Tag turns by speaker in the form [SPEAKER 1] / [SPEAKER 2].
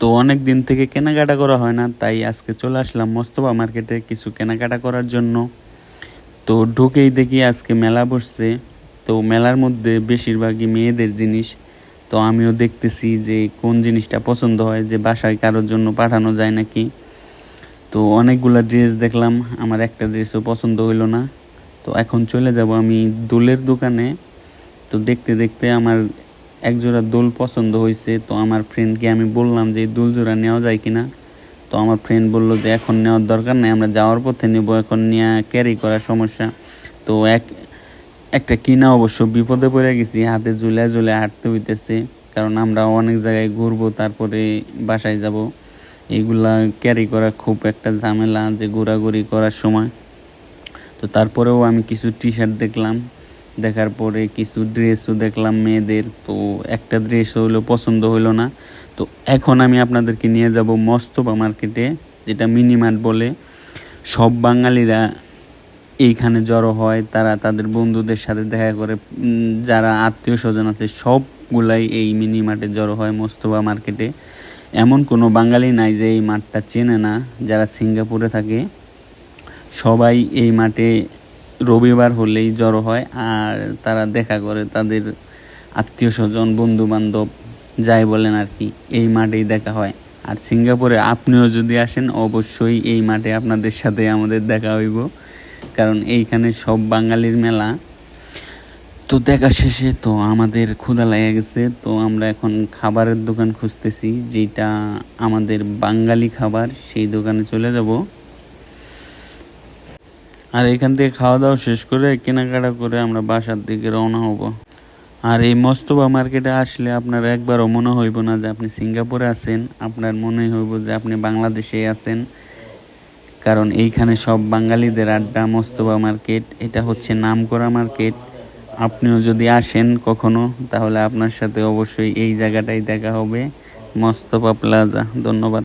[SPEAKER 1] তো অনেক দিন থেকে কেনাকাটা করা হয় না, তাই আজকে চলে আসলাম মোস্তফা মার্কেটে কিছু কেনাকাটা করার জন্য। তো ঢুকেই দেখি আজকে মেলা বসছে। তো মেলার মধ্যে বেশিরভাগই মেয়েদের জিনিস। তো আমিও দেখতেছি যে কোন জিনিসটা পছন্দ হয়, যে বাসায় কারোর জন্য পাঠানো যায় নাকি। তো অনেকগুলা ড্রেস দেখলাম, আমার একটা ড্রেসও পছন্দ হইলো না। তো এখন চলে যাব আমি দোলের দোকানে। তো দেখতে দেখতে আমার একজোড়া দোল পছন্দ হয়েছে। তো আমার ফ্রেন্ডকে আমি বললাম যে এই দোল জোড়া নেওয়া যায় কিনা। তো আমার ফ্রেন্ড বলল যে এখন নেওয়ার দরকার নেই, আমরা যাওয়ার পথে নেব, এখন নিয়ে ক্যারি করা সমস্যা। তো একটা কিনা অবশ্য বিপদে পড়ে গেছি, হাতে ঝুলে ঝুলে হাঁটতে হইতেছে, কারণ আমরা অনেক জায়গায় ঘুরবো, তারপরে বাসায় যাব। এইগুলা ক্যারি করা খুব একটা ঝামেলা, যে ঘোরাঘুরি করার সময়। তো তারপরেও আমি কিছু টি শার্ট দেখলাম, দেখার পরে কিছু ড্রেসও দেখলাম মেয়েদের। তো একটা ড্রেস হইলো পছন্দ হইলো না। তো এখন আমি আপনাদেরকে নিয়ে যাব মোস্তফা মার্কেটে, যেটা মিনি মার্ট বলে। সব বাঙালিরা এইখানে জড়ো হয়, তারা তাদের বন্ধুদের সাথে দেখা করে, যারা আত্মীয় স্বজন আছে সবগুলাই এই মিনি মার্টে জড়ো হয় মোস্তফা মার্কেটে। এমন কোনো বাঙালি নাই যে এই মাঠটা চেনে না। যারা সিঙ্গাপুরে থাকে সবাই এই মাঠে রবিবার হলেই জড়ো হয়, আর তারা দেখা করে তাদের আত্মীয় স্বজন বন্ধু বান্ধব যাই বলেন আর কি, এই মাঠেই দেখা হয়। আর সিঙ্গাপুরে আপনিও যদি আসেন অবশ্যই এই মাঠে আপনাদের সাথে আমাদের দেখা হইব, কারণ এইখানে সব বাঙালির মেলা। তো দেখা শেষে তো আমাদের ক্ষুধা লেগে গেছে। তো আমরা এখন খাবারের দোকান খুঁজতেছি, যেটা আমাদের বাঙালি খাবার, সেই দোকানে চলে যাব। আর এখান থেকে খাওয়া দাওয়া শেষ করে কেনাকাটা করে আমরা বাসার দিকে রওনা হব। আর এই মোস্তফা মার্কেটে আসলে আপনার একবারও মনে হইব না যে আপনি সিঙ্গাপুরে আছেন, আপনার মনে হইব যে আপনি বাংলাদেশে আছেন, কারণ এইখানে সব বাঙালিদের আড্ডা। মোস্তফা মার্কেট এটা হচ্ছে নামকরা মার্কেট। আপনিও যদি আসেন কখনো, তাহলে আপনার সাথে অবশ্যই এই জায়গাটাই দেখা হবে, মোস্তফা প্লাজা। ধন্যবাদ।